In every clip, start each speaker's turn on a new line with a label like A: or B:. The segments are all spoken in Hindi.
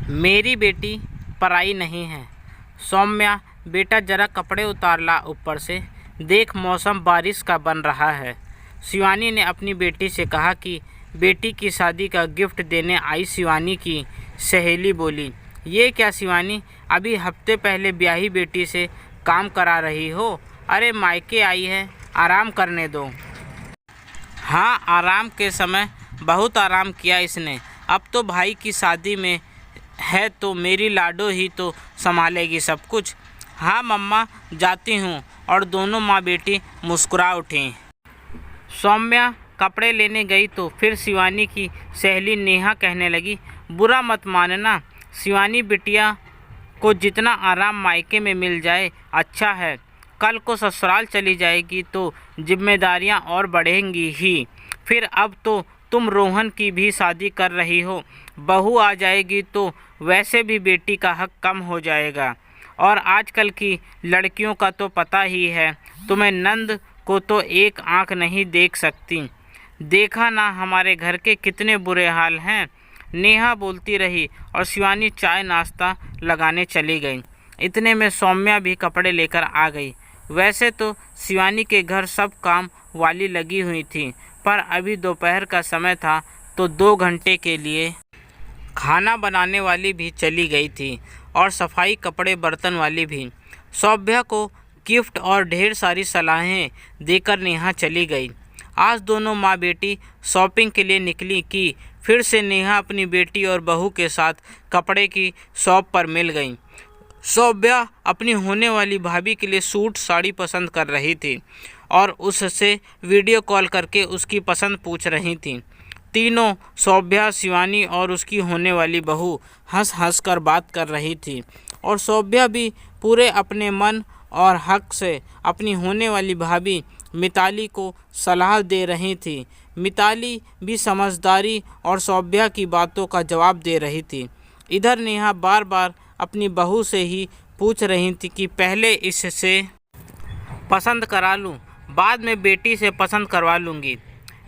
A: मेरी बेटी पराई नहीं है। सौम्या, बेटा जरा कपड़े उतार ला ऊपर से, देख मौसम बारिश का बन रहा है। शिवानी ने अपनी बेटी से कहा कि बेटी की शादी का गिफ्ट देने आई शिवानी की सहेली बोली, ये क्या शिवानी, अभी हफ्ते पहले ब्याही बेटी से काम करा रही हो? अरे मायके आई है, आराम करने दो। हाँ, आराम के समय बहुत आराम किया इसने। अब तो भाई की शादी में है तो मेरी लाडो ही तो संभालेगी सब कुछ। हाँ मम्मा, जाती हूँ। और दोनों माँ बेटी मुस्कुरा उठीं। सौम्या कपड़े लेने गई तो फिर शिवानी की सहेली नेहा कहने लगी, बुरा मत मानना शिवानी बिटिया को जितना आराम मायके में मिल जाए अच्छा है। कल को ससुराल चली जाएगी तो जिम्मेदारियां और बढ़ेंगी ही। फिर अब तो तुम रोहन की भी शादी कर रही हो, बहू आ जाएगी तो वैसे भी बेटी का हक कम हो जाएगा। और आजकल की लड़कियों का तो पता ही है, तुम्हें नंद को तो एक आंख नहीं देख सकती। देखा ना हमारे घर के कितने बुरे हाल हैं। नेहा बोलती रही और शिवानी चाय नाश्ता लगाने चली गई। इतने में सौम्या भी कपड़े लेकर आ गई। वैसे तो शिवानी के घर सब काम वाली लगी हुई थी, पर अभी दोपहर का समय था तो 2 घंटे के लिए खाना बनाने वाली भी चली गई थी और सफाई कपड़े बर्तन वाली भी। सौम्या को गिफ्ट और ढेर सारी सलाहें देकर नेहा चली गई। आज दोनों माँ बेटी शॉपिंग के लिए निकली कि फिर से नेहा अपनी बेटी और बहू के साथ कपड़े की शॉप पर मिल गई। सौम्या अपनी होने वाली भाभी के लिए सूट साड़ी पसंद कर रही थी और उससे वीडियो कॉल करके उसकी पसंद पूछ रही थी। तीनों सौम्या, शिवानी और उसकी होने वाली बहू हंस हंस कर बात कर रही थी और सौम्या भी पूरे अपने मन और हक से अपनी होने वाली भाभी मिताली को सलाह दे रही थी। मिताली भी समझदारी और सौम्या की बातों का जवाब दे रही थी। इधर नेहा बार बार अपनी बहू से ही पूछ रही थी कि पहले इससे पसंद करा लूं, बाद में बेटी से पसंद करवा लूँगी।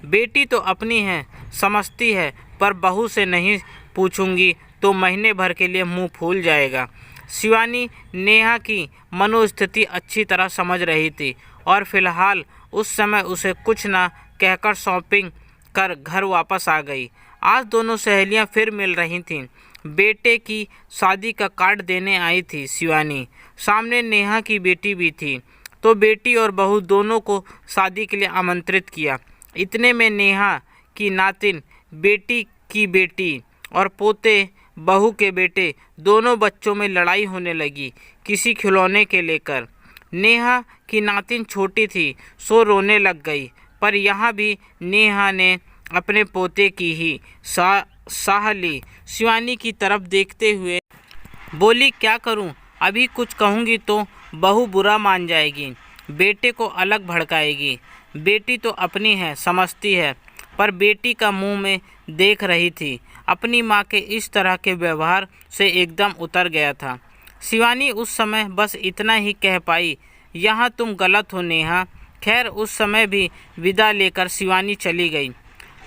A: बेटी तो अपनी है, समझती है, पर बहू से नहीं पूछूंगी तो महीने भर के लिए मुंह फूल जाएगा। शिवानी नेहा की मनोस्थिति अच्छी तरह समझ रही थी और फिलहाल उस समय उसे कुछ ना कहकर शॉपिंग कर घर वापस आ गई। आज दोनों सहेलियां फिर मिल रही थीं। बेटे की शादी का कार्ड देने आई थी शिवानी। सामने नेहा की बेटी भी थी, तो बेटी और बहू दोनों को शादी के लिए आमंत्रित किया। इतने में नेहा की नातिन, बेटी की बेटी और पोते बहू के बेटे दोनों बच्चों में लड़ाई होने लगी किसी खिलौने के लेकर। नेहा की नातिन छोटी थी सो रोने लग गई, पर यहाँ भी नेहा ने अपने पोते की ही साह ली। शिवानी की तरफ देखते हुए बोली, क्या करूं, अभी कुछ कहूंगी तो बहू बुरा मान जाएगी, बेटे को अलग भड़काएगी। बेटी तो अपनी है, समझती है, पर बेटी का मुंह में देख रही थी। अपनी माँ के इस तरह के व्यवहार से एकदम उतर गया था। शिवानी उस समय बस इतना ही कह पाई, यहाँ तुम गलत हो नेहा। खैर उस समय भी विदा लेकर शिवानी चली गई।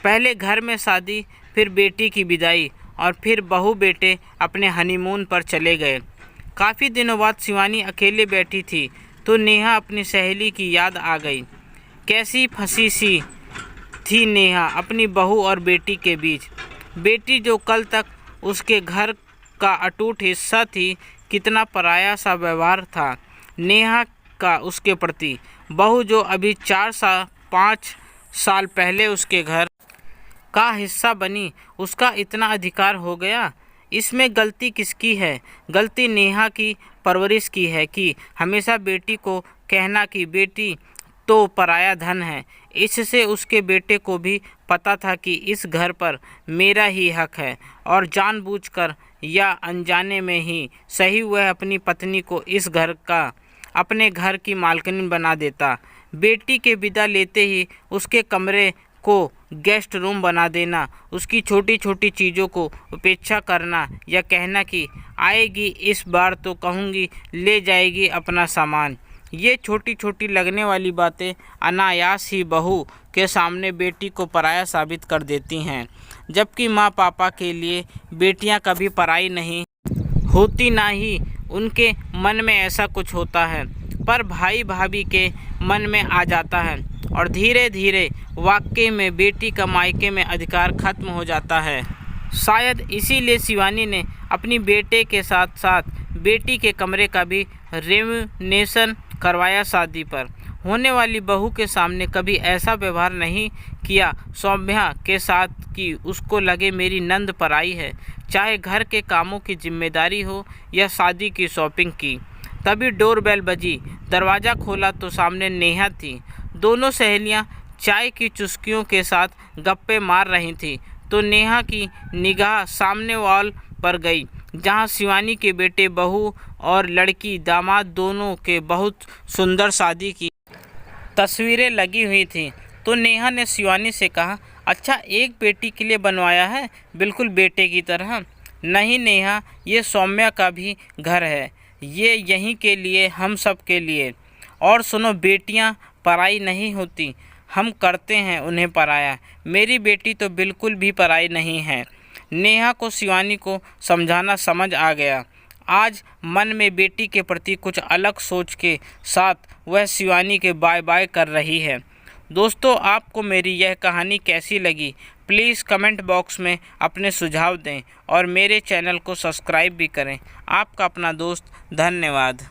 A: पहले घर में शादी, फिर बेटी की विदाई और फिर बहू बेटे अपने हनीमून पर चले गए। काफ़ी दिनों बाद शिवानी अकेले बैठी थी तो नेहा अपनी सहेली की याद आ गई। कैसी फंसी सी थी नेहा अपनी बहू और बेटी के बीच। बेटी जो कल तक उसके घर का अटूट हिस्सा थी, कितना पराया सा व्यवहार था नेहा का उसके प्रति। बहू जो अभी 4-5 साल पहले उसके घर का हिस्सा बनी, उसका इतना अधिकार हो गया। इसमें गलती किसकी है? गलती नेहा की परवरिश की है कि हमेशा बेटी को कहना कि बेटी तो पराया धन है। इससे उसके बेटे को भी पता था कि इस घर पर मेरा ही हक है और जानबूझकर या अनजाने में ही सही वह अपनी पत्नी को इस घर का, अपने घर की मालकिन बना देता। बेटी के विदा लेते ही उसके कमरे को गेस्ट रूम बना देना, उसकी छोटी छोटी चीज़ों को उपेक्षा करना या कहना कि आएगी इस बार तो कहूँगी ले जाएगी अपना सामान। ये छोटी छोटी लगने वाली बातें अनायास ही बहू के सामने बेटी को पराया साबित कर देती हैं। जबकि माँ पापा के लिए बेटियां कभी पराई नहीं होती, ना ही उनके मन में ऐसा कुछ होता है, पर भाई भाभी के मन में आ जाता है और धीरे धीरे वाकई में बेटी का मायके में अधिकार खत्म हो जाता है। शायद इसीलिए शिवानी ने अपनी बेटे के साथ साथ बेटी के कमरे का भी रेनोवेशन करवाया। शादी पर होने वाली बहू के सामने कभी ऐसा व्यवहार नहीं किया सौम्या के साथ कि उसको लगे मेरी नंद पराई है, चाहे घर के कामों की जिम्मेदारी हो या शादी की शॉपिंग की। तभी डोरबेल बजी, दरवाज़ा खोला तो सामने नेहा थी। दोनों सहेलियां चाय की चुस्कियों के साथ गप्पे मार रही थीं, तो नेहा की निगाह सामने वॉल पर गई, जहां शिवानी के बेटे बहू और लड़की दामाद दोनों के बहुत सुंदर शादी की तस्वीरें लगी हुई थीं। तो नेहा ने शिवानी से कहा, अच्छा एक बेटी के लिए बनवाया है, बिल्कुल बेटे की तरह। नहीं नेहा, ये सौम्या का भी घर है, ये यहीं के लिए, हम सब के लिए। और सुनो, बेटियां पराई नहीं होती, हम करते हैं उन्हें पराया। मेरी बेटी तो बिल्कुल भी पराई नहीं है। नेहा को शिवानी को समझाना समझ आ गया। आज मन में बेटी के प्रति कुछ अलग सोच के साथ वह शिवानी के बाय बाय कर रही है। दोस्तों, आपको मेरी यह कहानी कैसी लगी, प्लीज़ कमेंट बॉक्स में अपने सुझाव दें और मेरे चैनल को सब्सक्राइब भी करें। आपका अपना दोस्त, धन्यवाद।